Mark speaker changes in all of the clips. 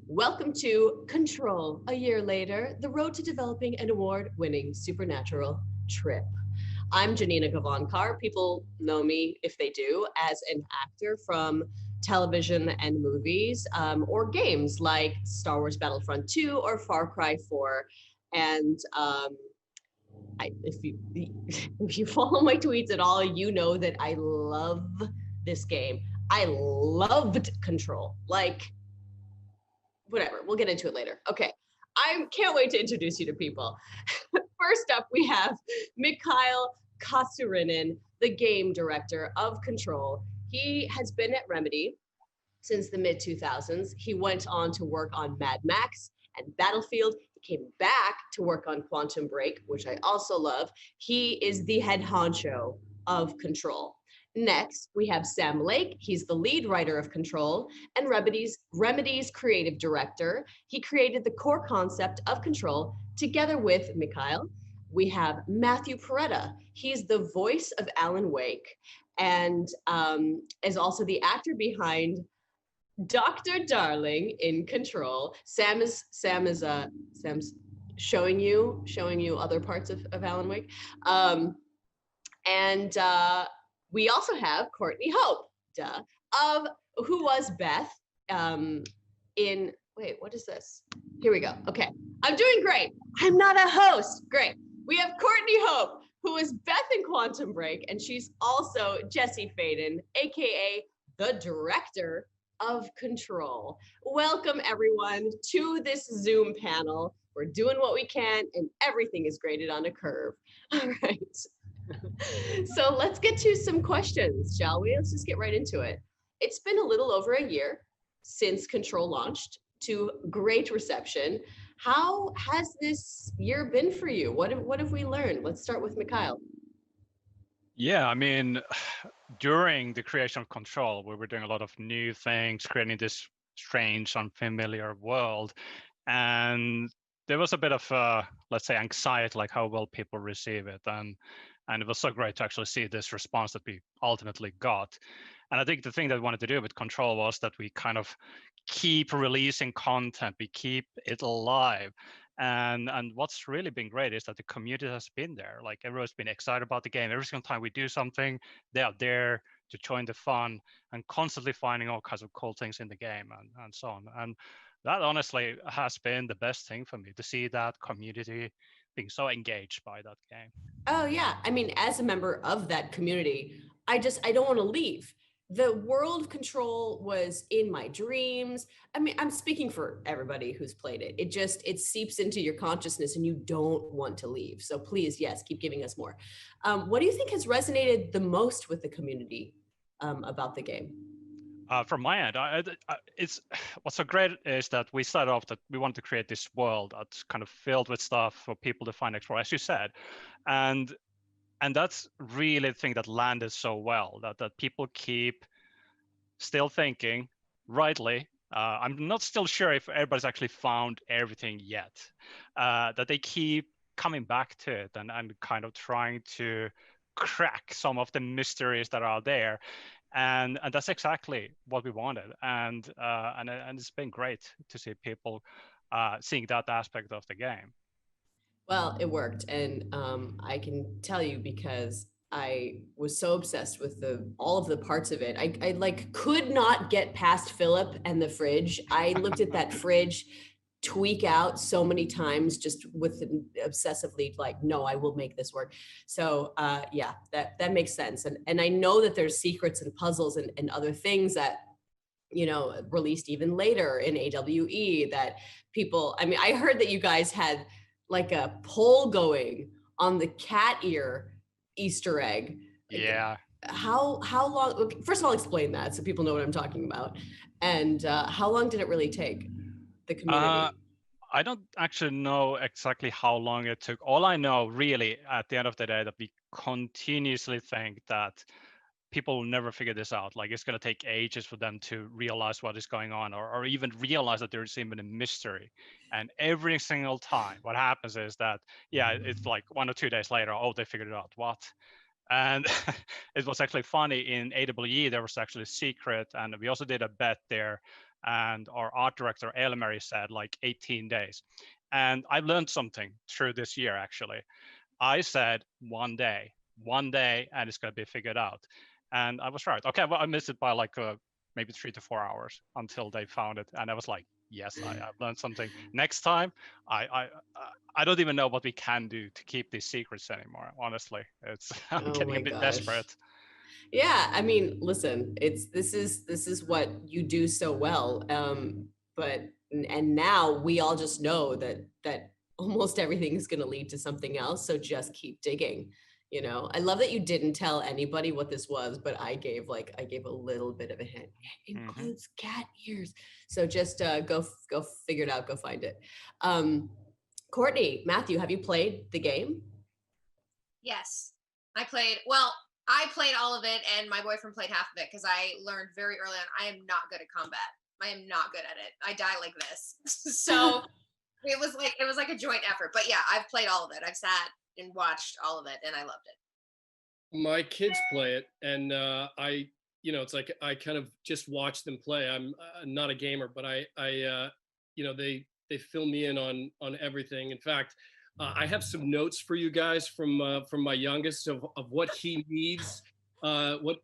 Speaker 1: Welcome to Control. A year later, the road to developing an award-winning supernatural trip. I'm Janina Gavankar. People know me, if they do, as an actor from television and movies, or games like Star Wars Battlefront 2 or Far Cry 4. And if you if you follow my tweets at all, you know that I love this game. I loved Control. Like, whatever, we'll get into it later. Okay, I can't wait to introduce you to people. First up, we have Mikael Kasurinen, the game director of Control. He has been at Remedy since the mid 2000s. He went on to work on Mad Max and Battlefield. He came back to work on Quantum Break, which I also love. He is the head honcho of Control. Next, we have Sam Lake. He's the lead writer of Control and Remedy's creative director. He created the core concept of Control together with Mikael. We have Matthew Porretta. He's the voice of Alan Wake and is also the actor behind Dr. Darling in Control. Sam's showing you other parts of Alan Wake. And we also have Courtney Hope, of who was Beth in, wait, what is this? Here we go. Okay, I'm doing great. I'm not a host. Great. We have Courtney Hope, who is Beth in Quantum Break, and she's also Jesse Faden, aka the director of Control. Welcome everyone to this Zoom panel. We're doing what we can, and everything is graded on a curve. All right. So let's get to some questions, shall we? Let's just get right into it. It's been a little over a year since Control launched, to great reception. How has this year been for you? What have we learned? Let's start with Mikael.
Speaker 2: Yeah, I mean, during the creation of Control, we were doing a lot of new things, creating this strange, unfamiliar world. And there was a bit of, let's say, anxiety, like how will people receive it? And it was so great to actually see this response that we ultimately got. And I think the thing that we wanted to do with Control was that we kind of keep releasing content, we keep it alive. And what's really been great is that the community has been there. Like everyone's been excited about the game. Every single time we do something, they are there to join the fun and constantly finding all kinds of cool things in the game and so on. And that honestly has been the best thing for me, to see that community being so engaged by that game.
Speaker 1: Oh yeah, I mean, as a member of that community, I don't want to leave. The world of Control was in my dreams. I mean, I'm speaking for everybody who's played it. It seeps into your consciousness and you don't want to leave. So please, yes, keep giving us more. What do you think has resonated the most with the community about the game?
Speaker 2: From my end, it's what's so great is that we started off that we wanted to create this world that's kind of filled with stuff for people to find, explore, as you said, and that's really the thing that landed so well. That people keep still thinking, rightly. I'm not still sure if everybody's actually found everything yet. That they keep coming back to it and kind of trying to crack some of the mysteries that are there. And that's exactly what we wanted, and it's been great to see people seeing that aspect of the game.
Speaker 1: Well, it worked, and I can tell you because I was so obsessed with all of the parts of it. I like could not get past Philip and the fridge. I looked at that fridge tweak out so many times, just with obsessively like, no, I will make this work. So yeah, that makes sense. And I know that there's secrets and puzzles and other things that, released even later in AWE that people, I mean, I heard that you guys had like a poll going on the cat ear Easter egg.
Speaker 2: Yeah.
Speaker 1: How long, first of all, explain that so people know what I'm talking about. And how long did it really take the community?
Speaker 2: I don't actually know exactly how long it took. All I know really at the end of the day that we continuously think that people will never figure this out. Like it's going to take ages for them to realize what is going on, or even realize that there's even a mystery. And every single time what happens is that, yeah, it's like 1 or 2 days later, oh, they figured it out. What? And it was actually funny in AWE, there was actually a secret. And we also did a bet there and our art director Elmeri said like 18 days. And I've learned something through this year actually. I said 1 day, and it's going to be figured out. And I was right. Okay, well, I missed it by like maybe 3 to 4 hours until they found it. And I was like, yes, I've learned something. Next time, I don't even know what we can do to keep these secrets anymore. Honestly, it's I'm
Speaker 1: Oh
Speaker 2: getting
Speaker 1: my
Speaker 2: a bit
Speaker 1: gosh.
Speaker 2: desperate.
Speaker 1: Yeah, I mean, listen, this is what you do so well. But and now we all just know that almost everything is going to lead to something else. So just keep digging. You know, I love that you didn't tell anybody what this was, but I gave a little bit of a hint. It includes cat ears. So just go figure it out. Go find it. Courtney, Matthew, have you played the game?
Speaker 3: Yes, I played all of it, and my boyfriend played half of it because I learned very early on I am not good at combat. I am not good at it. I die like this. So it was like a joint effort. But yeah, I've played all of it. I've sat and watched all of it, and I loved it.
Speaker 4: My kids play it, and it's like I kind of just watch them play. I'm not a gamer, but they fill me in on everything. In fact, I have some notes for you guys from my youngest of what he needs, what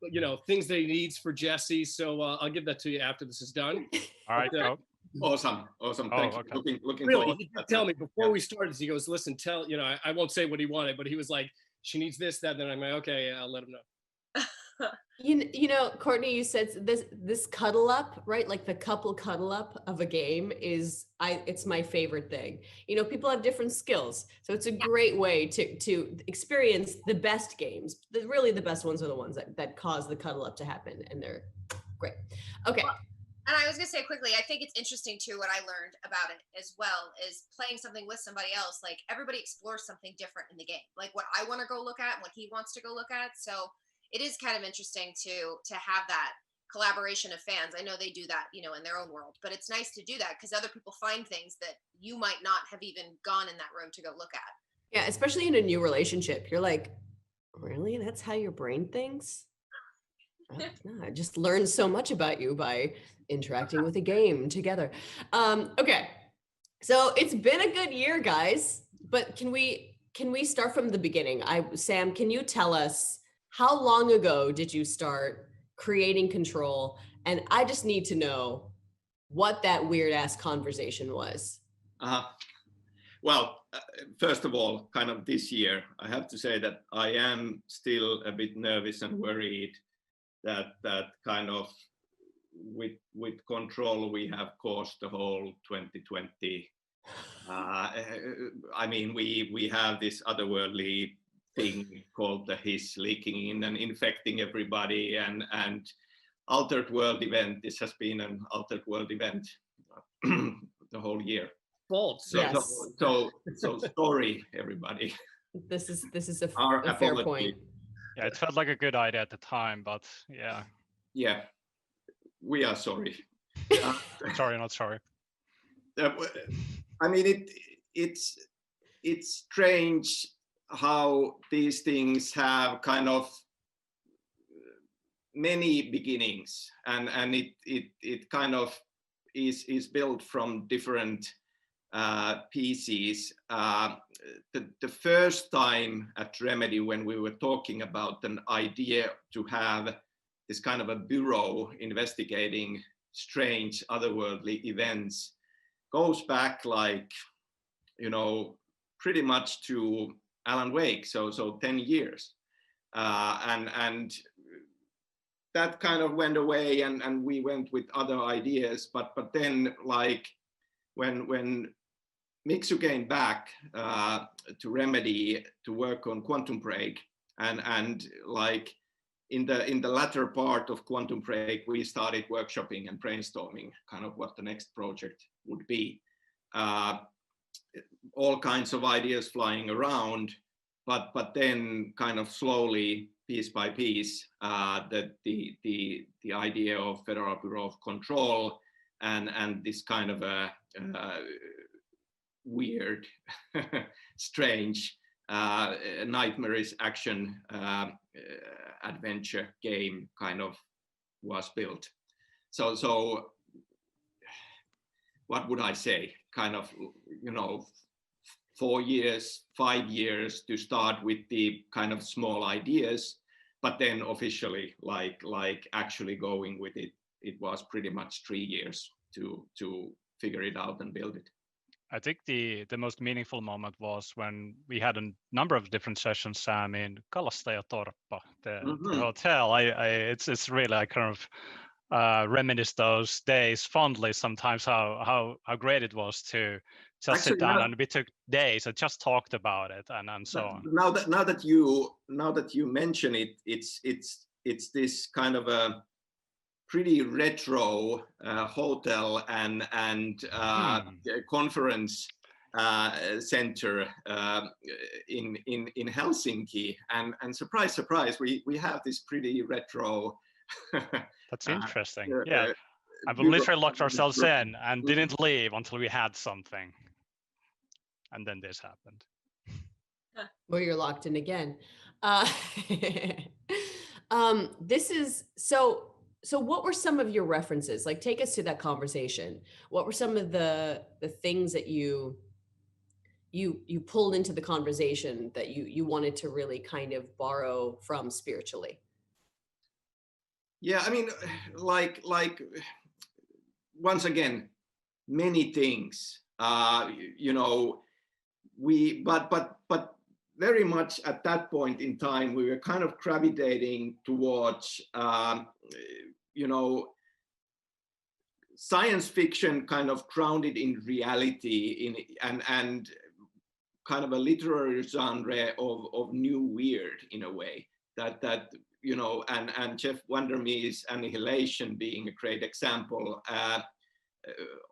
Speaker 4: things that he needs for Jesse. So I'll give that to you after this is done.
Speaker 2: All right, go.
Speaker 5: Awesome. Thank you.
Speaker 2: Okay.
Speaker 5: Looking
Speaker 4: Really,
Speaker 5: forward.
Speaker 4: he did tell me before we started. He goes, "Listen, I won't say what he wanted, but he was like, she needs this, that." Then I'm like, okay, I'll let him know.
Speaker 1: You know, Courtney, you said this cuddle up, right? Like the couple cuddle up of a game it's my favorite thing. You know, people have different skills, so it's a great way to experience the best games. Really, the best ones are the ones that cause the cuddle up to happen, and they're great. Okay.
Speaker 3: Well, and I was gonna say quickly, I think it's interesting too. What I learned about it as well is playing something with somebody else. Like everybody explores something different in the game. Like what I want to go look at, and what he wants to go look at. So it is kind of interesting to have that collaboration of fans. I know they do that, in their own world, but it's nice to do that because other people find things that you might not have even gone in that room to go look at.
Speaker 1: Yeah, especially in a new relationship. You're like, really? That's how your brain thinks? Oh, no, I just learned so much about you by interacting with a game together. Okay, so it's been a good year, guys, but can we start from the beginning? Sam, can you tell us, how long ago did you start creating Control? And I just need to know what that weird ass conversation was.
Speaker 5: Well, first of all, kind of this year, I have to say that I am still a bit nervous and worried that kind of with Control we have caused the whole 2020. I mean, we have this otherworldly thing called the hiss leaking in and infecting everybody, and altered world event. This has been an altered world event the whole year.
Speaker 4: Fault.
Speaker 5: So sorry everybody.
Speaker 1: This is a
Speaker 5: Our
Speaker 1: fair
Speaker 5: apology.
Speaker 1: point.
Speaker 2: Yeah, it felt like a good idea at the time, but yeah.
Speaker 5: Yeah, we are sorry.
Speaker 2: Sorry, not sorry.
Speaker 5: I mean, it's strange how these things have kind of many beginnings, and it kind of is built from different pieces. The first time at Remedy, when we were talking about an idea to have this kind of a bureau investigating strange otherworldly events, goes back like, pretty much to Alan Wake, so 10 years. And that kind of went away, and we went with other ideas. But then, like, when Mixu came back to Remedy to work on Quantum Break, and like in the latter part of Quantum Break, we started workshopping and brainstorming kind of what the next project would be. All kinds of ideas flying around, but then kind of slowly, piece by piece, the idea of Federal Bureau of Control and this kind of a weird, strange, nightmarish action adventure game kind of was built. So what would I say, kind of, 4 years, 5 years to start with the kind of small ideas, but then officially, like actually going with it, it was pretty much 3 years to figure it out and build it.
Speaker 2: I think the most meaningful moment was when we had a number of different sessions, Sam, in Kalastajatorppa, the hotel. It's really, I kind of reminisce those days fondly sometimes, how great it was to just
Speaker 5: Actually,
Speaker 2: sit down, and we took days and just talked about it and so on.
Speaker 5: Now that you mention it, it's this kind of a pretty retro hotel and conference center in Helsinki, and surprise, we have this pretty retro.
Speaker 2: That's interesting. Yeah, and we literally locked ourselves in and didn't leave until we had something, and then this happened.
Speaker 1: Well, you're locked in again. This is so. So what were some of your references? Like, take us to that conversation. What were some of the things that you pulled into the conversation that you wanted to really kind of borrow from spiritually?
Speaker 5: Yeah, I mean, like once again, many things. But very much at that point in time, we were kind of gravitating towards, science fiction kind of grounded in reality, and kind of a literary genre of new weird in a way. That and Jeff Vandermeer's Annihilation being a great example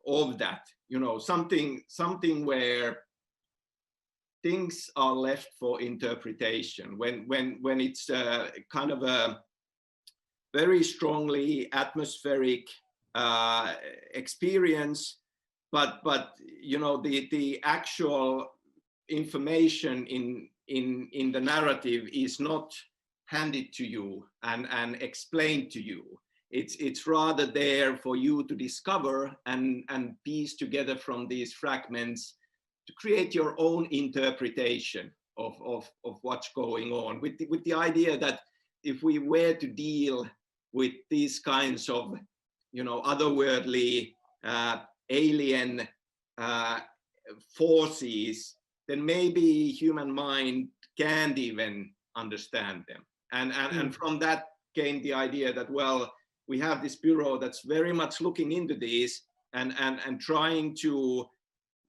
Speaker 5: of that. Something where things are left for interpretation when it's kind of a very strongly atmospheric experience, but the actual information in the narrative is not handed to you and explained to you. It's rather there for you to discover and piece together from these fragments to create your own interpretation of what's going on, with the idea that if we were to deal with these kinds of otherworldly alien forces, then maybe human mind can't even understand them. And from that came the idea that, well, we have this bureau that's very much looking into these and trying to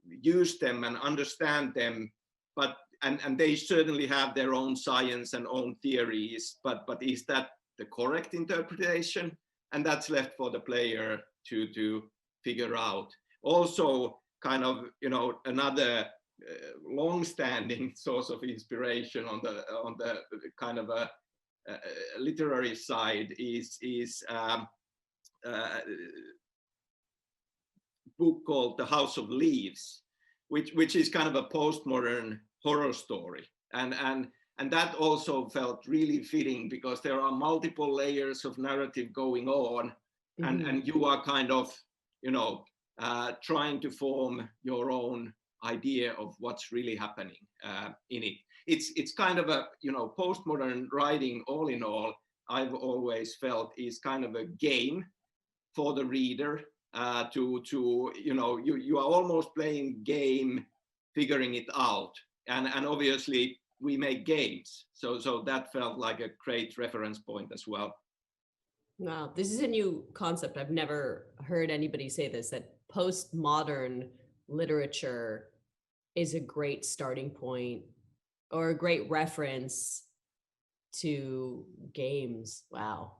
Speaker 5: use them and understand them, but and they certainly have their own science and own theories, but is that the correct interpretation? And that's left for the player to figure out. Also, kind of another long-standing source of inspiration on the kind of a literary side is book called The House of Leaves, which is kind of a postmodern horror story, and that also felt really fitting because there are multiple layers of narrative going on, and you are kind of trying to form your own idea of what's really happening in it. It's kind of a postmodern writing, all in all, I've always felt is kind of a game for the reader you are almost playing game, figuring it out, and obviously we make games, so that felt like a great reference point as well.
Speaker 1: Wow, this is a new concept. I've never heard anybody say this, that postmodern literature is a great starting point or a great reference to games. Wow.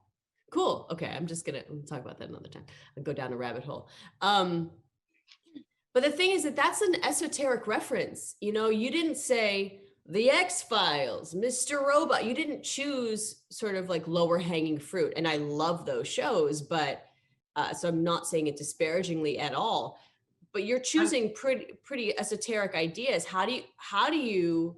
Speaker 1: Cool. Okay, I'm gonna talk about that another time. I'll go down a rabbit hole. But the thing is that's an esoteric reference. You didn't say The X-Files, Mr. Robot. You didn't choose sort of like lower hanging fruit. And I love those shows, but so I'm not saying it disparagingly at all. But you're choosing pretty esoteric ideas. How do you?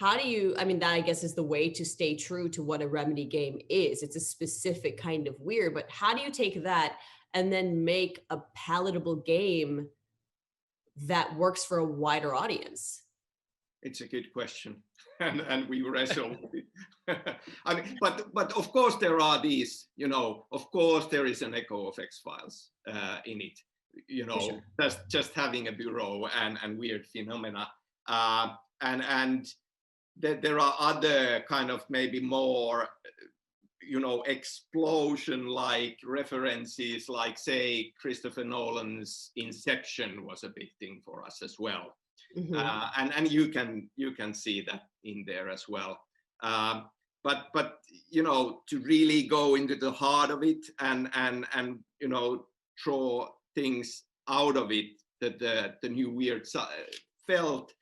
Speaker 1: I mean, that I guess is the way to stay true to what a Remedy game is. It's a specific kind of weird, but how do you take that and then make a palatable game that works for a wider audience?
Speaker 5: It's a good question, and we wrestle with it. I mean, but of course there are these, of course there is an echo of X-Files in it,
Speaker 1: Sure.
Speaker 5: just having a bureau and weird phenomena, and there are other kind of maybe more, explosion-like references, like say Christopher Nolan's Inception was a big thing for us as well.
Speaker 1: Mm-hmm.
Speaker 5: And you can see that in there as well. But to really go into the heart of it and draw things out of it, that the new weird felt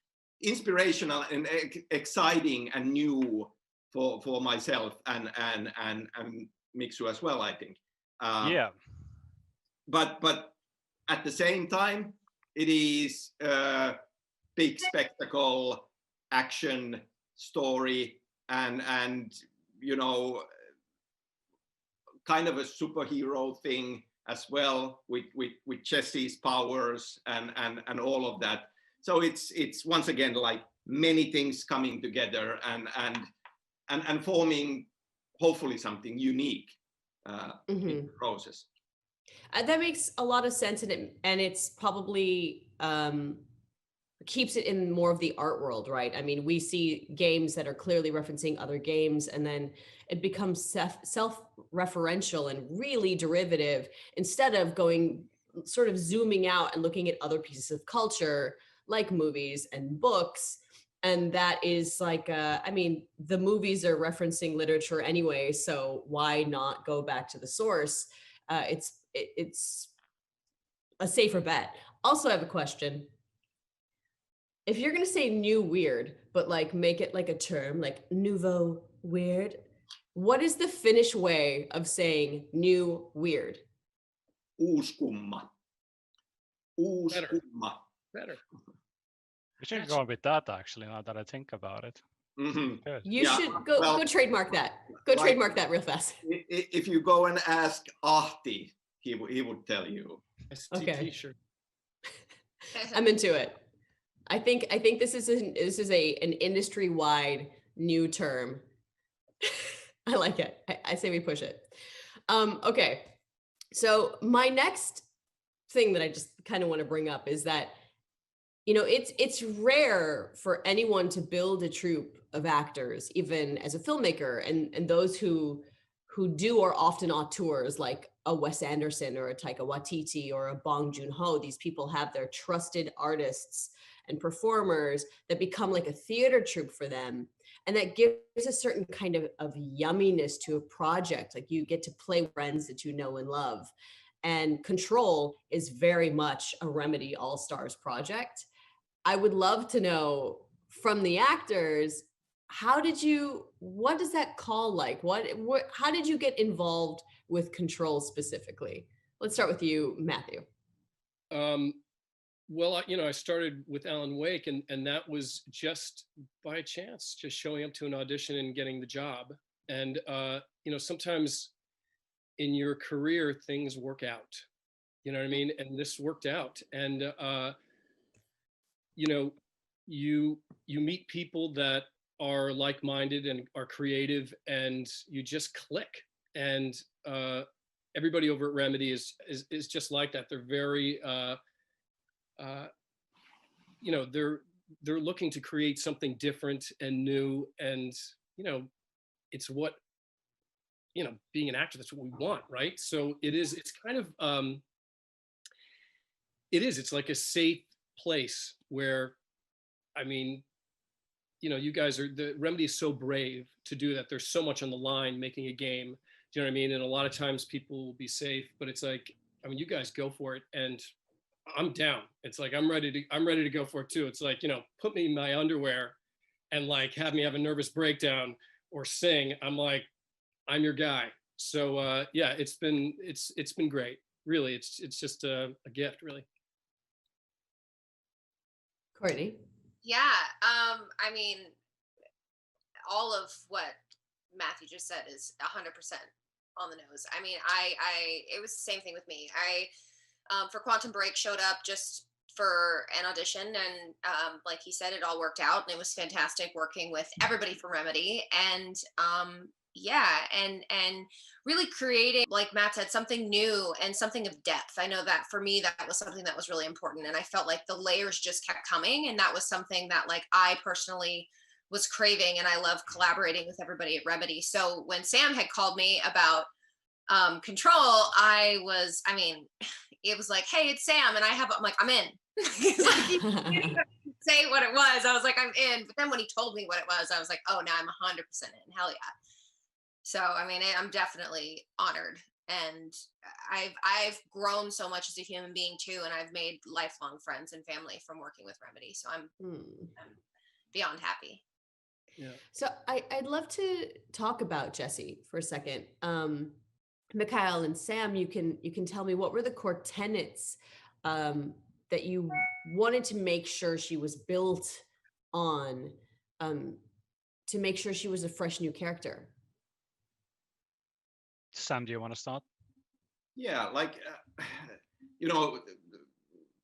Speaker 5: inspirational and exciting and new for myself and Miksu as well, I think.
Speaker 2: Yeah.
Speaker 5: But at the same time, it is big spectacle, action, story, and kind of a superhero thing as well, with Jesse's powers and all of that. So it's once again like many things coming together and forming hopefully something unique in the process.
Speaker 1: That makes a lot of sense, and it's probably keeps it in more of the art world, right? I mean, we see games that are clearly referencing other games, and then it becomes self-referential and really derivative, instead of going sort of zooming out and looking at other pieces of culture like movies and books. And that is like, I mean, the movies are referencing literature anyway, so why not go back to the source? It's a safer bet. Also, I have a question. If you're going to say new weird, but like make it like a term, like nouveau weird, what is the Finnish way of saying new weird?
Speaker 5: Uuskumma.
Speaker 4: Better.
Speaker 2: We should go with that, actually, now that I think about it.
Speaker 5: Mm-hmm.
Speaker 1: You should go trademark that. Go trademark that real fast.
Speaker 5: If you go and ask Ahti, he would tell you.
Speaker 1: Okay.
Speaker 4: T-shirt.
Speaker 1: I'm into it. I think this is an industry-wide new term. I like it. I say we push it. Okay. So my next thing that I just kind of want to bring up is that, it's rare for anyone to build a troupe of actors, even as a filmmaker, and those who do are often auteurs, like a Wes Anderson or a Taika Waititi or a Bong Joon-ho. These people have their trusted artists and performers that become like a theater troupe for them. And that gives a certain kind of yumminess to a project. Like, you get to play friends that you know and love. And Control is very much a Remedy All-Stars project. I would love to know from the actors, what does that call like? How did you get involved with Control specifically? Let's start with you, Matthew.
Speaker 4: Well, I started with Alan Wake, and that was just by chance, just showing up to an audition and getting the job. And, sometimes in your career, things work out, you know what I mean? And this worked out. And, you meet people that are like-minded and are creative, and you just click. And everybody over at Remedy is just like that. They're very, they're looking to create something different and new, and it's what being an actor, that's what we want, right? So it's kind of it's like a safe place where, I mean, you guys the Remedy is so brave to do that. There's so much on the line making a game, do you know what I mean? And a lot of times people will be safe, but it's like, I mean, you guys go for it, and I'm down. It's like, I'm ready to go for it too. It's like, put me in my underwear and like have me have a nervous breakdown or sing. I'm like, I'm your guy. So yeah, it's been great. Really, it's just a gift, really.
Speaker 1: Courtney.
Speaker 3: Yeah, I mean, all of what Matthew just said is 100% on the nose. I mean, it was the same thing with me. For Quantum Break showed up just for an audition, and like he said, it all worked out, and it was fantastic working with everybody from Remedy, and yeah, and really creating, like Matt said, something new and something of depth. I know that for me, that was something that was really important, and I felt like the layers just kept coming, and that was something that like I personally was craving, and I love collaborating with everybody at Remedy. So when Sam had called me about Control, I mean, it was like, hey, it's Sam, and I'm like, I'm in. He's like, he didn't even say what it was. I was like, I'm in. But then when he told me what it was, I was like, oh, now I'm 100% in. Hell yeah. So I mean, I'm definitely honored, and I've grown so much as a human being too, and I've made lifelong friends and family from working with Remedy. So I'm beyond happy.
Speaker 1: Yeah. So I'd love to talk about Jessie for a second. Mikael and Sam, you can tell me, what were the core tenets that you wanted to make sure she was built on, to make sure she was a fresh new character?
Speaker 2: Sam, do you want to start?
Speaker 5: Yeah, like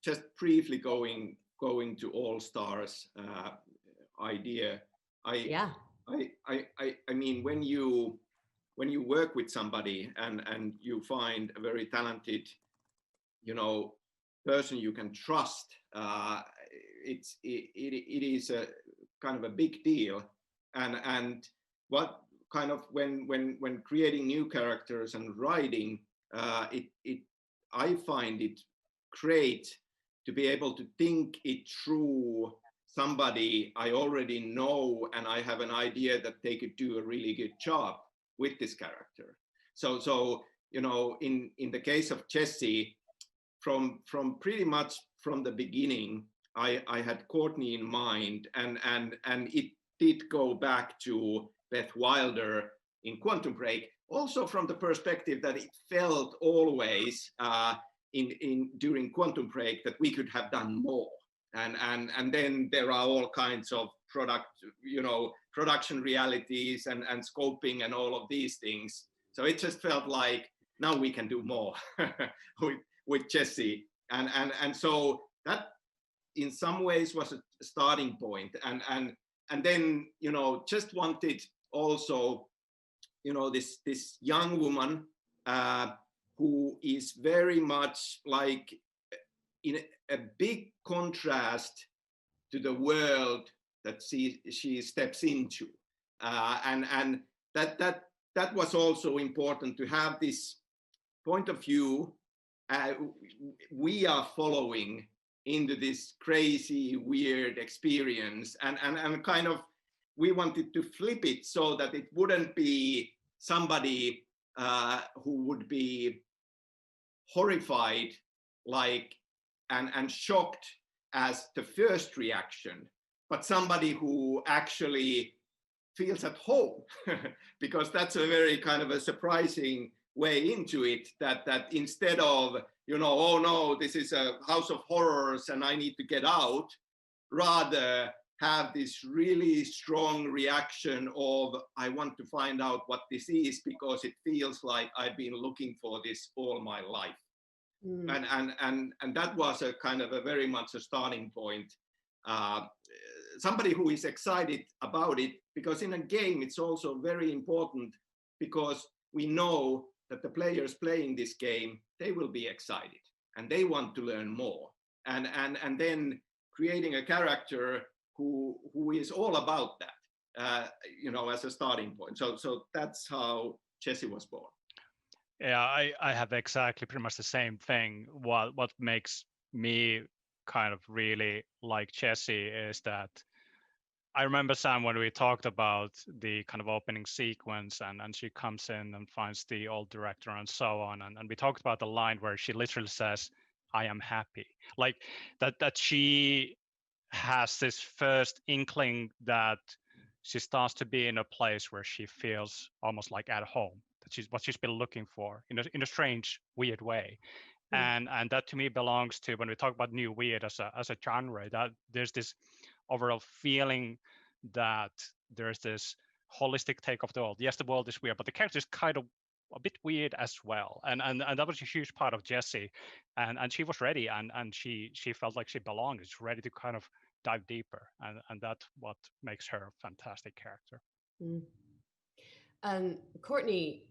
Speaker 5: just briefly going to All Stars idea. I mean, when you work with somebody and you find a very talented, person you can trust, it is a kind of a big deal. And what kind of when creating new characters and writing, I find it great to be able to think it through somebody I already know, and I have an idea that they could do a really good job with this character. So in the case of Jessie, from pretty much from the beginning, I had Courtney in mind, and it did go back to Beth Wilder in Quantum Break, also from the perspective that it felt always during Quantum Break that we could have done more. And then there are all kinds of production realities and scoping and all of these things. So it just felt like now we can do more with Jessie. And so that in some ways was a starting point. And then, just wanted also, this young woman who is very much like in a big contrast to the world that she steps into, and that was also important to have this point of view. We are following into this crazy, weird experience, and kind of we wanted to flip it so that it wouldn't be somebody who would be horrified, like and shocked as the first reaction, but somebody who actually feels at home, because that's a very kind of a surprising way into it, that instead of, oh no, this is a house of horrors and I need to get out, rather have this really strong reaction of, I want to find out what this is, because it feels like I've been looking for this all my life. And that was a kind of a very much a starting point. Somebody who is excited about it, because in a game it's also very important, because we know that the players playing this game, they will be excited and they want to learn more. And then creating a character who is all about that, as a starting point. So that's how Jessie was born.
Speaker 2: Yeah, I have exactly pretty much the same thing. What makes me kind of really like Jessie is that I remember, Sam, when we talked about the kind of opening sequence and she comes in and finds the old director and so on. And we talked about the line where she literally says, I am happy. Like that she has this first inkling that she starts to be in a place where she feels almost like at home. That she's what she's been looking for in a strange, weird way. And that to me belongs to, when we talk about new weird as a genre, that there's this overall feeling that there's this holistic take of the world. Yes, the world is weird, but the characters kind of a bit weird as well. And that was a huge part of Jessie. And she was ready, and she felt like she belonged. She's ready to kind of dive deeper. And that's what makes her a fantastic character.
Speaker 1: Courtney,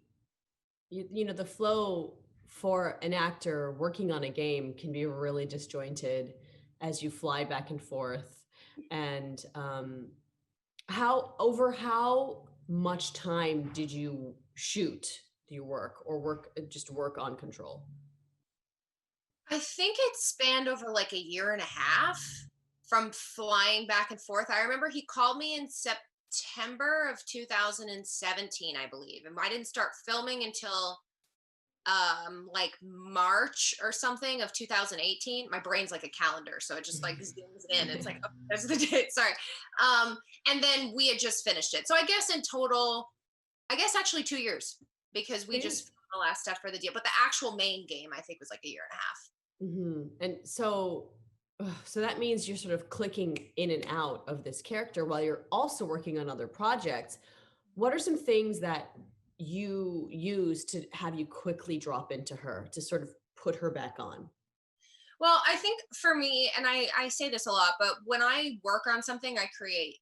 Speaker 1: you know, the flow for an actor working on a game can be really disjointed as you fly back and forth. And how much time did you shoot your work, or work on Control?
Speaker 3: I think it spanned over like a year and a half from flying back and forth. I remember he called me in September of 2017, I believe, and I didn't start filming until like March or something of 2018. My brain's like a calendar, so it just like zooms in. It's like, oh, there's the date. Sorry. And then we had just finished it. So I guess in total, actually 2 years, because we just filmed the last stuff for the deal. But the actual main game, I think, was like a year and a half.
Speaker 1: And so that means you're sort of clicking in and out of this character while you're also working on other projects. What are some things that you use to have you quickly drop into her, to sort of put her back on?
Speaker 3: Well, I think for me, and I say this a lot, but when I work on something, I create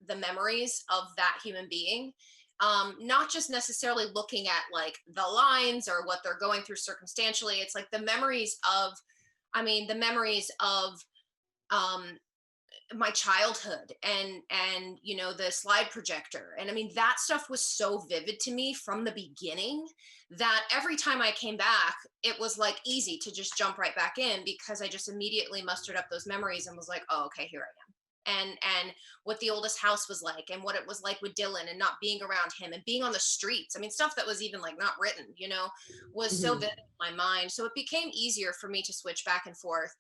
Speaker 3: the memories of that human being. Not just necessarily looking at like the lines or what they're going through circumstantially. It's like the memories of my childhood and you know, the slide projector. And I mean, that stuff was so vivid to me from the beginning that every time I came back, it was like easy to just jump right back in, because I just immediately mustered up those memories and was like, oh, okay, here I am. And what the oldest house was like, and what it was like with Dylan, and not being around him, and being on the streets. I mean, stuff that was even like not written, you know, was so vivid in my mind. So it became easier for me to switch back and forth.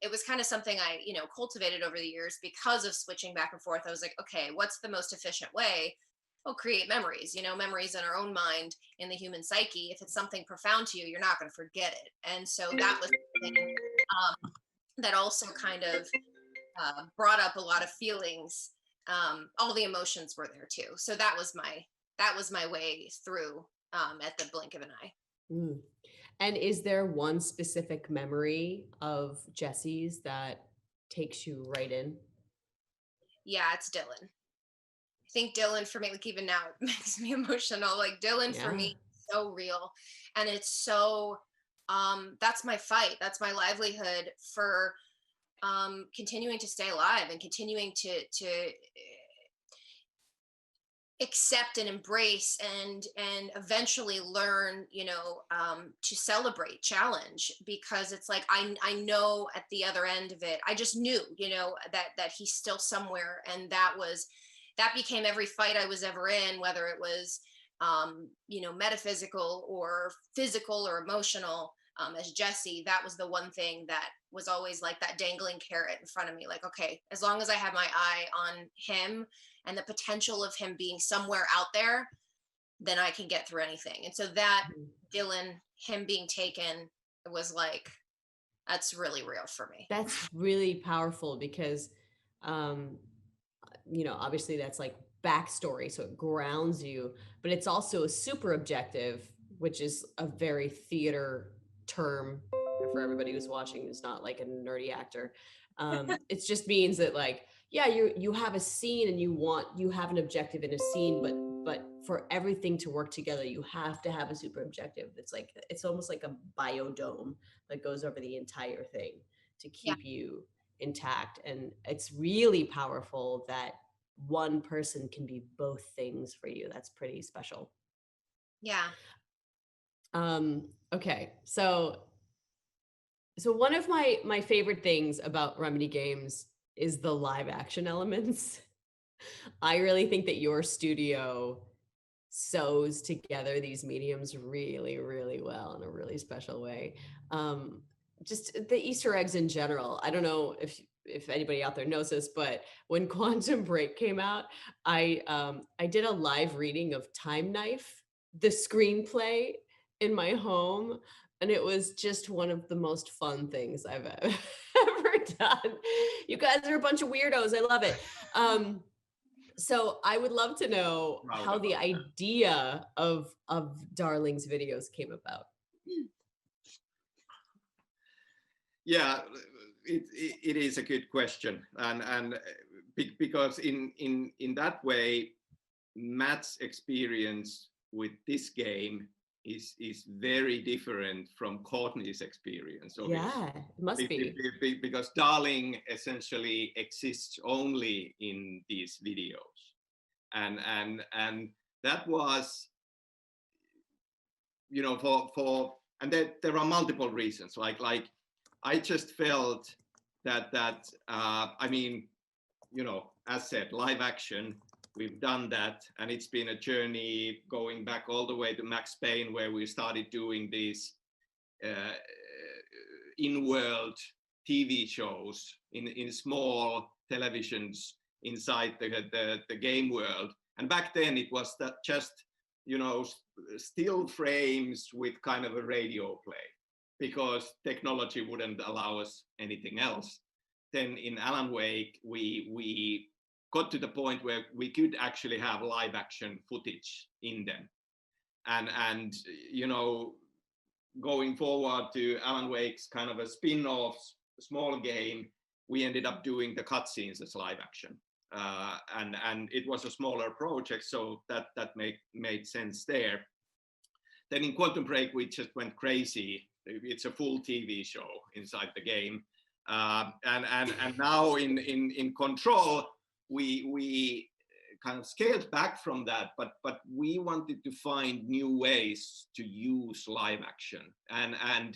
Speaker 3: It was kind of something I, you know, cultivated over the years because of switching back and forth. I was like, okay, what's the most efficient way? Well, create memories, you know, memories in our own mind, in the human psyche. If it's something profound to you, you're not going to forget it. And so that was something that also kind of brought up a lot of feelings. All the emotions were there too. So that was my way through at the blink of an eye.
Speaker 1: And is there one specific memory of Jessie's that takes you right in?
Speaker 3: Yeah, it's Dylan. I think Dylan for me, like even now, it makes me emotional. Like Dylan for me, so real. And it's so, that's my fight. That's my livelihood for continuing to stay alive and continuing to accept and embrace and eventually learn, you know, to celebrate challenge, because it's like I know at the other end of it, I just knew, you know, that he's still somewhere. And that became every fight I was ever in, whether it was you know, metaphysical or physical or emotional. As Jessie, that was the one thing that was always like that dangling carrot in front of me. Like, okay, as long as I have my eye on him and the potential of him being somewhere out there, then I can get through anything. And so that Dylan, him being taken, was like, that's really real for me.
Speaker 1: That's really powerful because, you know, obviously that's like backstory, so it grounds you, but it's also a super objective, which is a very theater term for everybody who's watching who's not like a nerdy actor. It just means that like, yeah, you have a scene and you have an objective in a scene, but for everything to work together, you have to have a super objective. It's almost like a biodome that goes over the entire thing to keep you intact. And it's really powerful that one person can be both things for you. That's pretty special.
Speaker 3: Yeah.
Speaker 1: Okay. So one of my favorite things about Remedy games is the live action elements. I really think that your studio sews together these mediums really, really well in a really special way. Just the Easter eggs in general. I don't know if anybody out there knows this, but when Quantum Break came out, I did a live reading of Time Knife, the screenplay, in my home, and it was just one of the most fun things I've ever done. You guys are a bunch of weirdos. I love it. So I would love to know
Speaker 5: Proud
Speaker 1: how the
Speaker 5: about that.
Speaker 1: idea of Darling's videos came about.
Speaker 5: Yeah, it is a good question, and because in that way, Matt's experience with this game is very different from Courtney's experience.
Speaker 1: Yeah, it must be.
Speaker 5: Because Darling essentially exists only in these videos, and that was, you know, for and there are multiple reasons. Like I just felt that I mean, you know, as said, live action. We've done that, and it's been a journey going back all the way to Max Payne, where we started doing these in-world TV shows in small televisions inside the game world. And back then it was that just, you know, still frames with kind of a radio play, because technology wouldn't allow us anything else. Then in Alan Wake, we got to the point where we could actually have live action footage in them. And you know, going forward to Alan Wake's kind of a spin-off small game, we ended up doing the cutscenes as live action. And it was a smaller project, so that made sense there. Then in Quantum Break, we just went crazy. It's a full TV show inside the game. And now in Control, we kind of scaled back from that, but we wanted to find new ways to use live action. And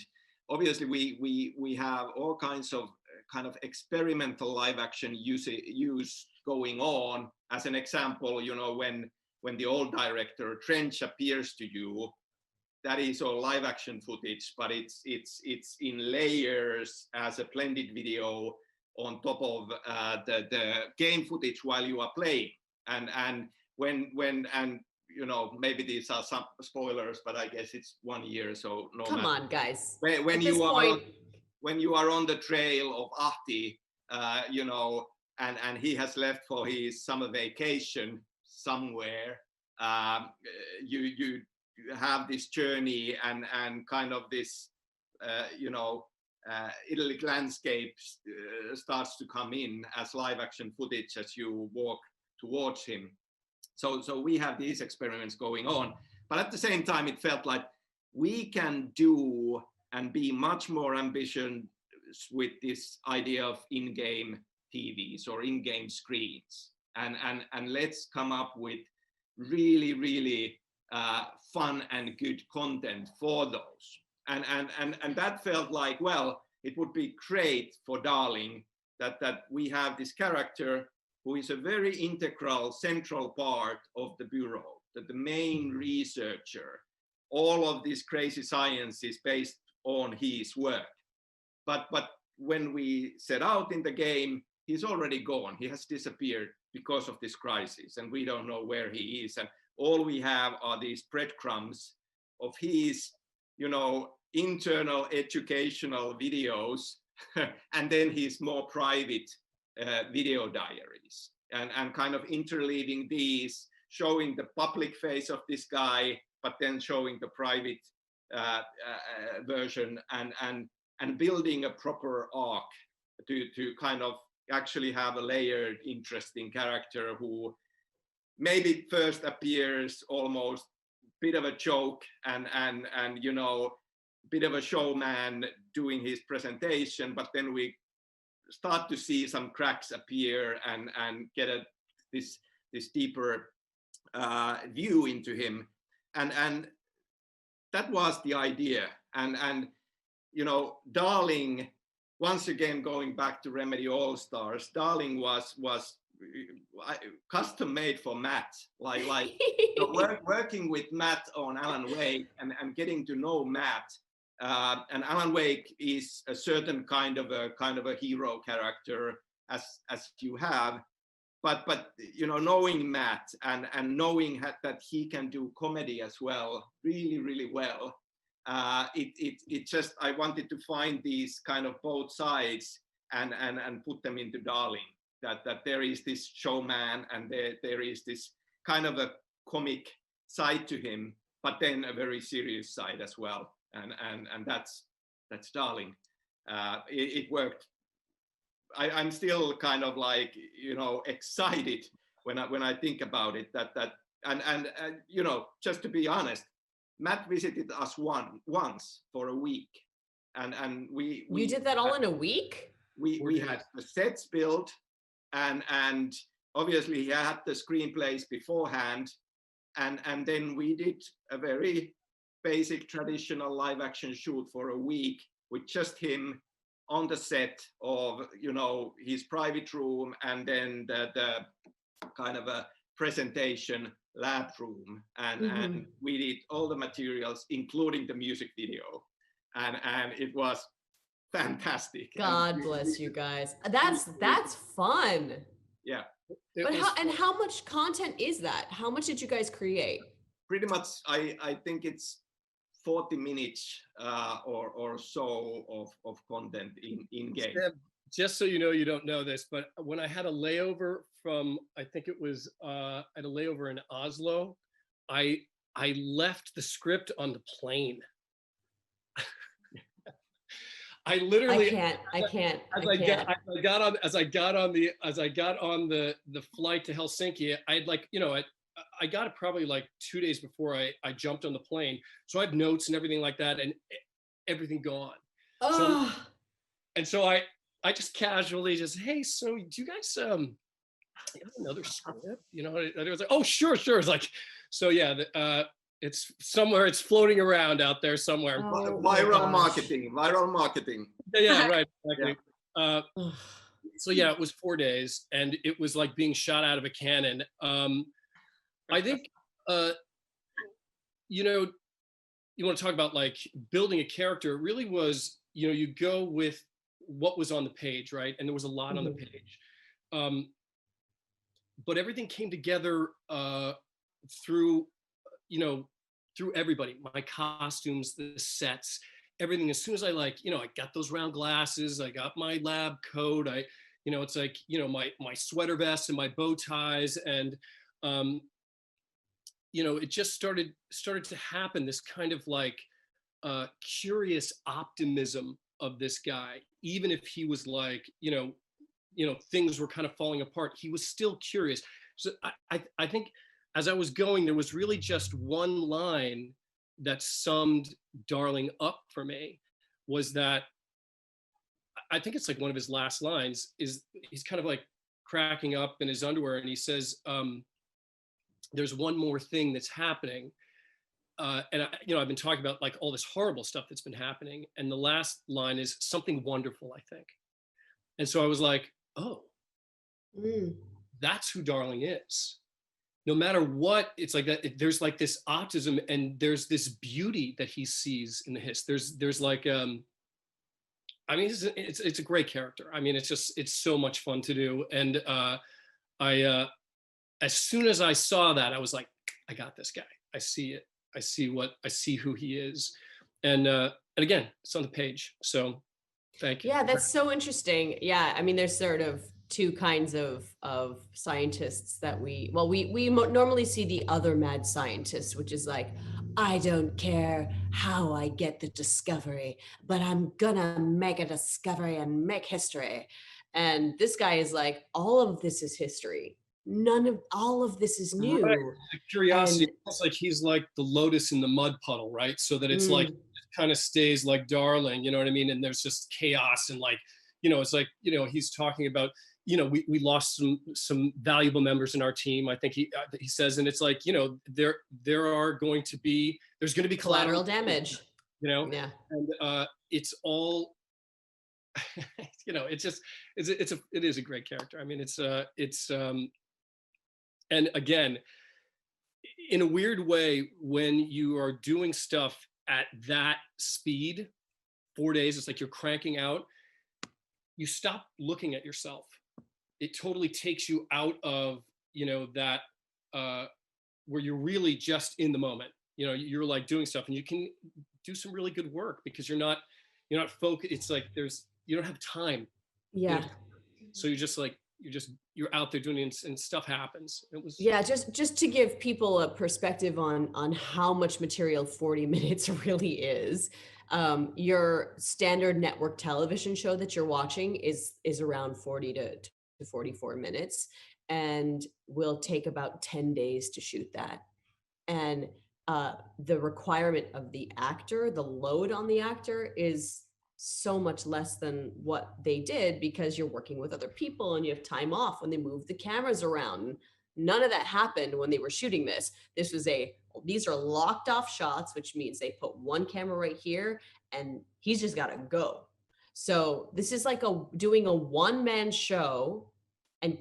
Speaker 5: obviously we have all kinds of kind of experimental live action use going on. As an example, you know, when the old director Trench appears to you, that is all live action footage, but it's in layers as a blended video on top of the game footage while you are playing. And when you know, maybe these are some spoilers, but I guess it's 1 year, so no matter.
Speaker 1: Come on, guys.
Speaker 5: When you are on the trail of Ahti, you know, and he has left for his summer vacation somewhere, you have this journey and kind of this, you know, idyllic landscape starts to come in as live action footage as you walk towards him. So we have these experiments going on, but at the same time it felt like we can do and be much more ambitious with this idea of in-game TVs or in-game screens, and let's come up with really fun and good content for those. And that felt like, well, it would be great for Darling that we have this character who is a very integral, central part of the Bureau, that the main researcher. All of this crazy science is based on his work. But when we set out in the game, he's already gone. He has disappeared because of this crisis, and we don't know where he is. And all we have are these breadcrumbs of his, you know, internal educational videos, and then his more private video diaries, and kind of interleaving these, showing the public face of this guy, but then showing the private version, and building a proper arc to kind of actually have a layered, interesting character who maybe first appears almost bit of a joke and you know, bit of a showman doing his presentation, but then we start to see some cracks appear and get this deeper view into him, and that was the idea. And you know, Darling, once again going back to Remedy All Stars, Darling was custom made for Matt, like you know, working with Matt on Alan Wake and getting to know Matt. And Alan Wake is a certain kind of a hero character as you have, but you know, knowing Matt and knowing that he can do comedy as well, really well. It just, I wanted to find these kind of both sides and put them into Darling. that there is this showman and there is this kind of a comic side to him, but then a very serious side as well. And that's Darling. It worked. I'm still kind of like, excited when I think about it, and just to be honest, Matt visited us once for a week, and we
Speaker 1: You did that all in a week?
Speaker 5: We had the sets built, and obviously he had the screenplays beforehand, and then we did a very basic traditional live action shoot for a week with just him on the set of his private room, and then the kind of a presentation lab room, and we did all the materials, including the music video, and it was fantastic.
Speaker 1: God bless you guys. That's fun.
Speaker 5: Yeah.
Speaker 1: But how much content is that? How much did you guys create?
Speaker 5: Pretty much, I think it's 40 minutes or so of content in game.
Speaker 4: Just so you know, you don't know this, but when I had a layover from, I think it was, I had a layover in Oslo, I left the script on the plane. I literally
Speaker 1: I can't.
Speaker 4: As I got on the flight to Helsinki, I had I got it probably like 2 days before I jumped on the plane. So I had notes and everything like that, and everything gone.
Speaker 1: Oh.
Speaker 4: So I just casually hey, so do you guys you have another script? And it was like, oh, sure. It's like, so yeah, it's somewhere, it's floating around out there somewhere.
Speaker 1: Oh,
Speaker 5: viral marketing.
Speaker 4: Yeah, right. Exactly. So yeah, it was 4 days, and it was like being shot out of a cannon. I think, you want to talk about like building a character. It really was, you go with what was on the page, right? And there was a lot on the page. But everything came together through everybody, my costumes, the sets, everything. As soon as I I got those round glasses, I got my lab coat, it's like, my sweater vest and my bow ties, and it just started to happen, this kind of like curious optimism of this guy. Even if he was like, things were kind of falling apart, he was still curious. So I think as I was going, there was really just one line that summed Darling up for me, was that, I think it's like one of his last lines, is he's kind of like cracking up in his underwear, and he says, there's one more thing that's happening. And I've been talking about like all this horrible stuff that's been happening. And the last line is something wonderful, I think. And so I was like, oh, that's who Darling is. No matter what, it's like that. There's like this optimism, and there's this beauty that he sees in the hiss. There's like, it's a great character. I mean, it's so much fun to do. And as soon as I saw that, I was like, I got this guy. I see it. I see who he is. And again, it's on the page. So thank you.
Speaker 1: Yeah, that's so interesting. Yeah, I mean, there's sort of two kinds of scientists that we normally see the other mad scientist, which is like, I don't care how I get the discovery, but I'm gonna make a discovery and make history. And this guy is like, all of this is history. All of this is new.
Speaker 4: Right. The curiosity, it's like he's like the lotus in the mud puddle, right? So that it's like, it kind of stays like Darling, you know what I mean? And there's just chaos, and like, it's like, he's talking about, we lost some valuable members in our team. I think he says, and it's like, there's going to be
Speaker 1: collateral damage.
Speaker 4: Yeah. And it's all, it is a great character. I mean, and again, in a weird way, when you are doing stuff at that speed, 4 days, it's like you're cranking out, you stop looking at yourself. It totally takes you out of, that, where you're really just in the moment. You're like doing stuff, and you can do some really good work because you're not focused. It's like you don't have time.
Speaker 1: Yeah.
Speaker 4: So you're just like, you're out there doing it and stuff happens. It was
Speaker 1: just to give people a perspective on how much material 40 minutes really is. Your standard network television show that you're watching is around 40 to 44 minutes, and will take about 10 days to shoot that. And the requirement of the actor, the load on the actor is so much less than what they did, because you're working with other people and you have time off when they move the cameras around. None of that happened when they were shooting this. These are locked off shots, which means they put one camera right here and he's just got to go. So this is like doing a one-man show and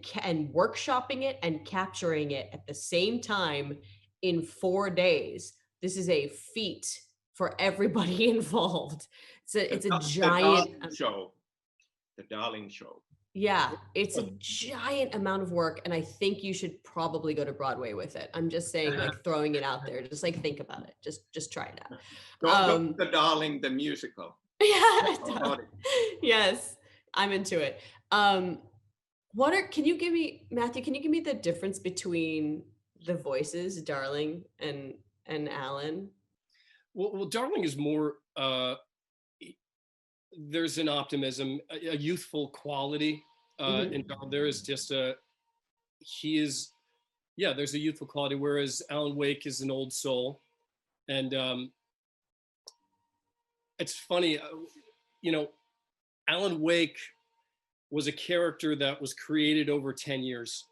Speaker 1: workshopping it and capturing it at the same time in 4 days. This is a feat for everybody involved. It's a giant
Speaker 5: show. The Darling Show.
Speaker 1: Yeah, it's a giant amount of work, and I think you should probably go to Broadway with it. I'm just saying, like, throwing it out there. Just like think about it. Just try it out.
Speaker 5: Go The Darling, the musical.
Speaker 1: Yeah. Yes, I'm into it. Can you give me, Matthew, can you give me the difference between the voices, Darling and Alan?
Speaker 4: Well, Darling is more, there's an optimism, a youthful quality. And there is just there's a youthful quality, whereas Alan Wake is an old soul. And it's funny, Alan Wake was a character that was created over 10 years.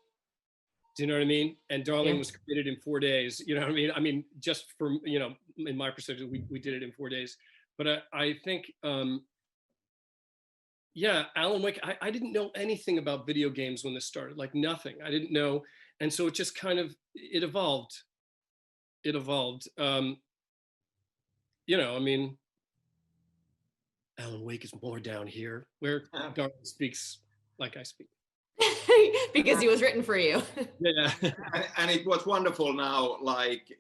Speaker 4: Do you know what I mean? And Darling was created in 4 days. You know what I mean? I mean, just from, in my perspective, we did it in 4 days. But I think, Alan Wake, I didn't know anything about video games when this started, like nothing. I didn't know. And so it just kind of, it evolved. I mean, Alan Wake is more down here, where Darling speaks like I speak.
Speaker 1: Because he was written for you.
Speaker 4: Yeah.
Speaker 5: And it was wonderful now, like,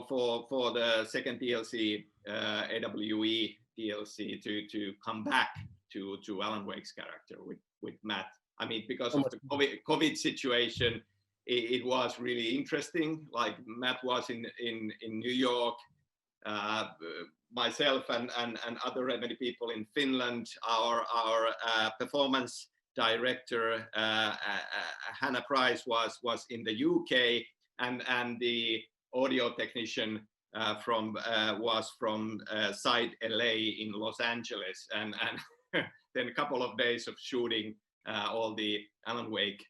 Speaker 5: for the second DLC, AWE DLC, to come back to Alan Wake's character with Matt. I mean, because of the COVID situation, it was really interesting. Like, Matt was in New York, myself and other Remedy people in Finland, our performance director Hannah Price was in the UK, and the audio technician was from Side LA in Los Angeles, and then a couple of days of shooting all the Alan Wake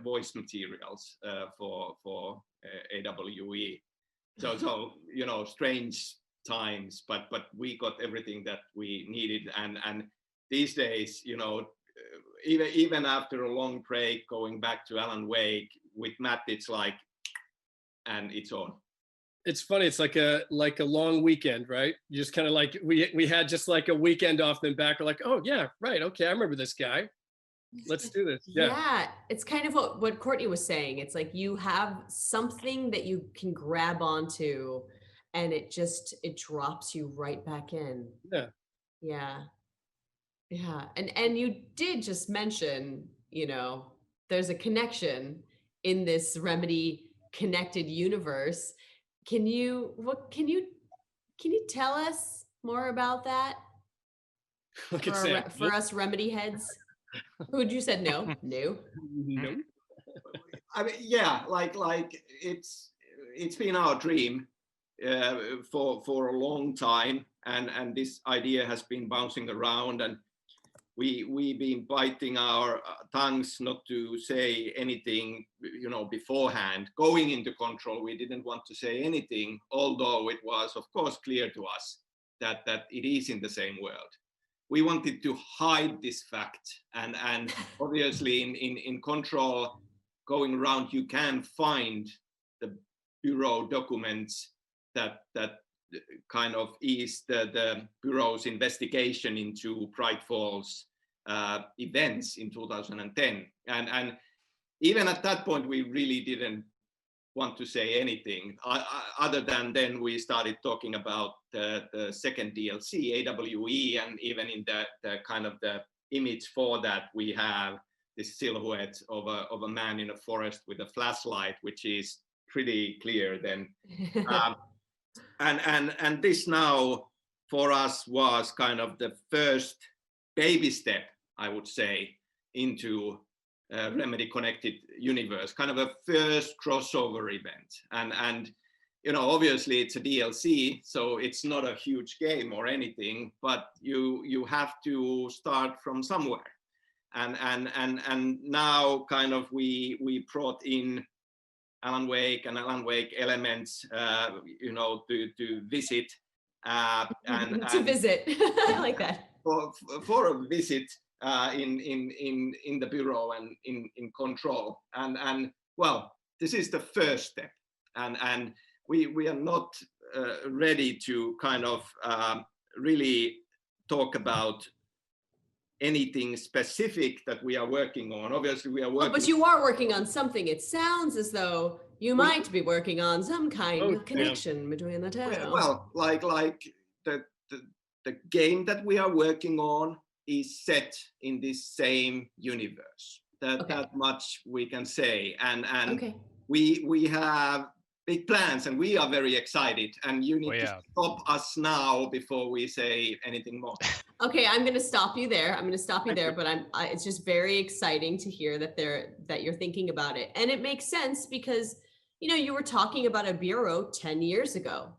Speaker 5: voice materials for AWE. So strange times, but we got everything that we needed, and these days, even after a long break, going back to Alan Wake with Matt, it's like, and it's on.
Speaker 4: It's funny. It's like a long weekend, right? You just kind of like, we had just like a weekend off, then back. We're like, oh yeah, right. Okay. I remember this guy. Let's do this.
Speaker 1: Yeah. It's kind of what Courtney was saying. It's like, you have something that you can grab onto, and it drops you right back in. Yeah. And you did just mention, there's a connection in this Remedy connected universe. Can you tell us more about that? For us Remedy heads? Who'd you said no? No.
Speaker 5: I mean, yeah, like it's been our dream for a long time, and this idea has been bouncing around, and we've been biting our tongues not to say anything, beforehand. Going into Control, we didn't want to say anything, although it was, of course, clear to us that it is in the same world. We wanted to hide this fact, and obviously in Control, going around, you can find the bureau documents that kind of ease the bureau's investigation into Bright Falls events in 2010. And even at that point, we really didn't want to say anything other than then we started talking about the second DLC, AWE, and even in the kind of the image for that, we have this silhouette of a man in a forest with a flashlight, which is pretty clear then. And this now for us was kind of the first baby step, I would say, into Remedy Connected Universe, kind of a first crossover event. And you know, obviously it's a DLC, so it's not a huge game or anything, but you have to start from somewhere. And now kind of we brought in Alan Wake and Alan Wake elements, you know, to visit.
Speaker 1: To visit, I like that.
Speaker 5: For a visit in the bureau and in control. And well, this is the first step. And we are not ready to kind of really talk about anything specific that we are working on. Obviously, we are working.
Speaker 1: But you are working on something. It sounds as though you might be working on some kind of connection between the two.
Speaker 5: Well, like the game that we are working on is set in this same universe. That much we can say. And we have big plans, and we are very excited, and you need to stop us now before we say anything more.
Speaker 1: Okay, I'm going to stop you there. But it's just very exciting to hear that you're thinking about it. And it makes sense because, you know, you were talking about a bureau 10 years ago.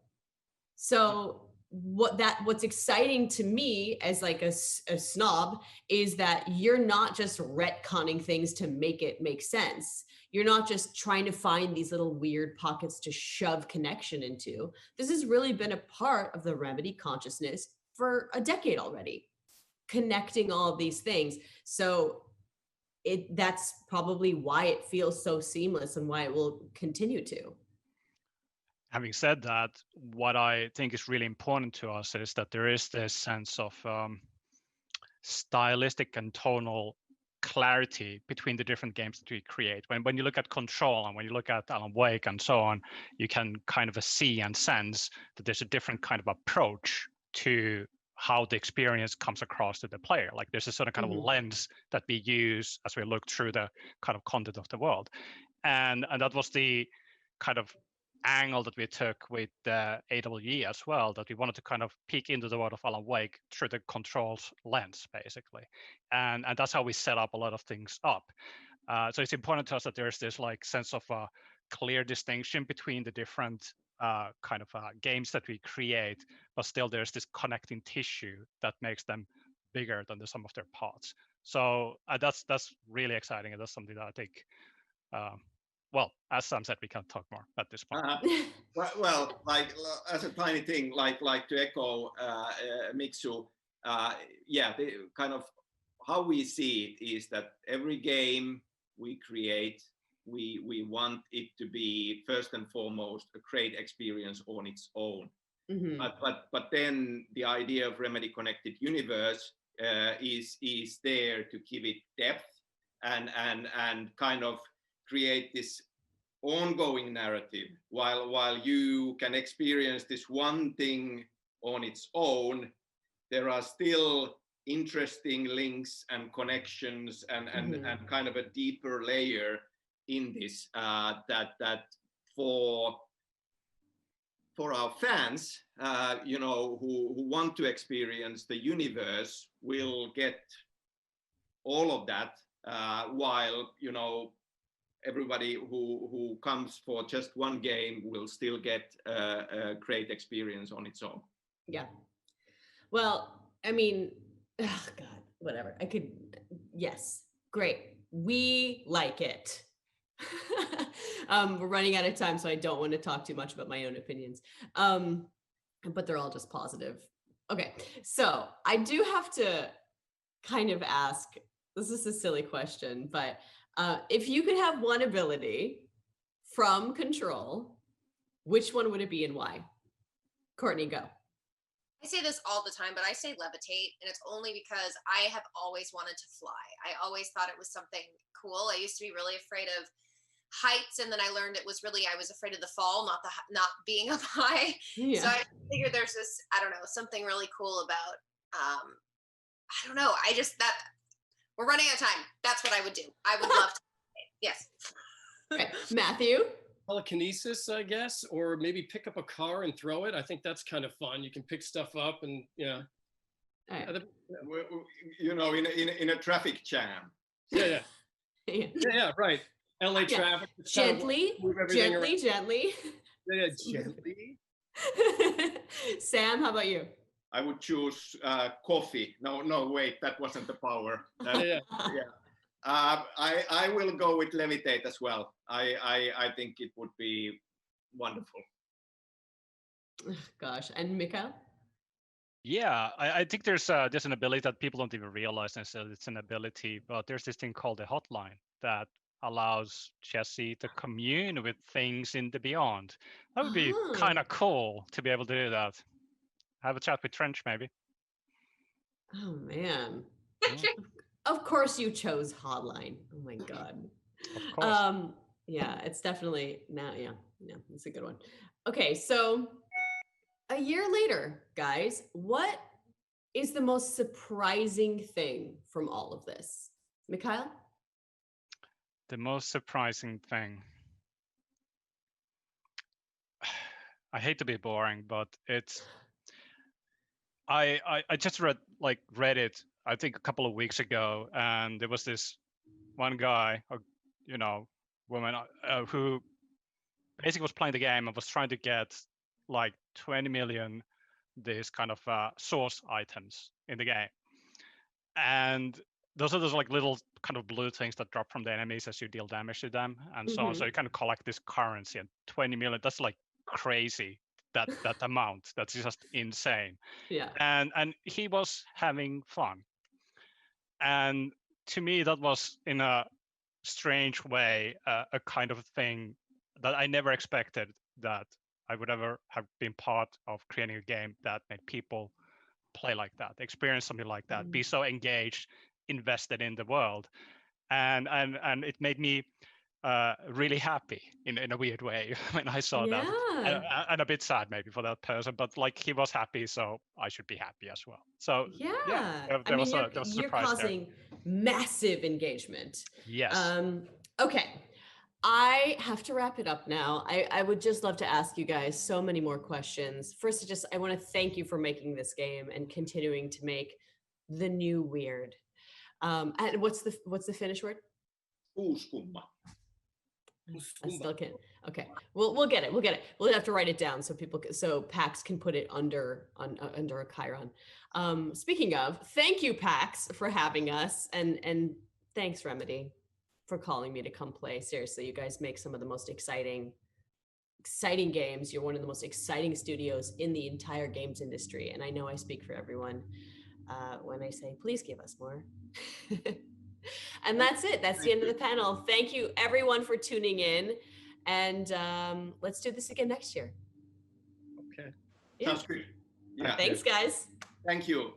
Speaker 1: So what's exciting to me as like a snob is that you're not just retconning things to make it make sense. You're not just trying to find these little weird pockets to shove connection into. This has really been a part of the Remedy consciousness for a decade already, connecting all of these things. So that's probably why it feels so seamless and why it will continue to.
Speaker 2: Having said that, what I think is really important to us is that there is this sense of stylistic and tonal clarity between the different games that we create. When you look at Control and when you look at Alan Wake and so on, you can kind of see and sense that there's a different kind of approach to how the experience comes across to the player. Like there's a certain kind of lens that we use as we look through the kind of content of the world. And that was the kind of angle that we took with AWE as well, that we wanted to kind of peek into the world of Alan Wake through the Control's lens, basically. And that's how we set up a lot of things up. So it's important to us that there's this like sense of a clear distinction between the different kind of games that we create, but still there's this connecting tissue that makes them bigger than the sum of their parts. So that's really exciting, and that's something that I think well, as Sam said, we can't talk more at this point.
Speaker 5: Well, like as a tiny thing, like to echo Miksu, the kind of how we see it is that every game we create, we want it to be first and foremost a great experience on its own. Mm-hmm. But then the idea of Remedy Connected Universe is there to give it depth and kind of create this ongoing narrative while you can experience this one thing on its own. There are still interesting links and connections and kind of a deeper layer in this that for our fans, you know, who want to experience the universe will get all of that, while, you know, everybody who comes for just one game will still get a great experience on its own.
Speaker 1: Yeah. Well, I mean, oh God, whatever. Yes, great. We like it. We're running out of time, so I don't want to talk too much about my own opinions. But they're all just positive. Okay, so I do have to kind of ask, this is a silly question, but if you could have one ability from Control, which one would it be and why? Courtney, go.
Speaker 3: I say this all the time, but I say levitate, and it's only because I have always wanted to fly. I always thought it was something cool. I used to be really afraid of heights, and then I learned I was afraid of the fall, not being up high. Yeah. So I figured there's this, I don't know, something really cool about, I don't know. We're running out of time. That's what I would do. I would love to. Yes.
Speaker 1: Okay. Matthew?
Speaker 4: Telekinesis, I guess, or maybe pick up a car and throw it. I think that's kind of fun. You can pick stuff up and
Speaker 1: Right.
Speaker 5: You know, in a traffic jam.
Speaker 4: Yeah, right. LA traffic.
Speaker 1: Gently.
Speaker 4: Yeah, gently.
Speaker 1: Sam, how about you?
Speaker 5: I would choose coffee. No, wait, that wasn't the power. I will go with levitate as well. I think it would be wonderful.
Speaker 1: Gosh, and Mikael?
Speaker 2: Yeah, I think there's an ability that people don't even realize necessarily it's an ability, but there's this thing called the hotline that allows Jesse to commune with things in the beyond. That would be kind of cool to be able to do that. Have a chat with Trench, maybe.
Speaker 1: Oh, man. Of course you chose hotline. Oh, my God.
Speaker 2: Of course.
Speaker 1: Yeah, it's definitely now. Yeah, it's a good one. Okay, so a year later, guys, what is the most surprising thing from all of this? Mikael?
Speaker 2: The most surprising thing. I hate to be boring, but it's. I just read it, I think a couple of weeks ago, and there was this one guy, or woman, who basically was playing the game and was trying to get like 20 million these kind of source items in the game, and those are those like little kind of blue things that drop from the enemies as you deal damage to them, and so on. So you kind of collect this currency, and 20 million, that's like crazy. That amount, that's just insane.
Speaker 1: Yeah.
Speaker 2: And he was having fun, and to me that was, in a strange way, a kind of thing that I never expected that I would ever have been part of creating a game that made people play like that, experience something like that, be so engaged, invested in the world, and it made me really happy in a weird way when I saw that, and a bit sad maybe for that person, but like he was happy, so I should be happy as well. So there was a surprise.
Speaker 1: You're causing massive engagement.
Speaker 2: Yes.
Speaker 1: Okay, I have to wrap it up now. I would just love to ask you guys so many more questions. First, I want to thank you for making this game and continuing to make the new weird. And what's the Finnish word?
Speaker 5: Uuskumma.
Speaker 1: I still can't. Okay, we'll get it. We'll have to write it down so Pax can put it under a Chiron. Speaking of, thank you, Pax, for having us, and thanks, Remedy, for calling me to come play. Seriously, you guys make some of the most exciting games. You're one of the most exciting studios in the entire games industry, and I know I speak for everyone when I say, please give us more. And that's it. That's the end of the panel. Thank you, everyone, for tuning in. And let's do this again next year.
Speaker 4: Okay.
Speaker 1: Yeah.
Speaker 5: Sounds good. Yeah.
Speaker 1: Thanks, guys.
Speaker 5: Thank you.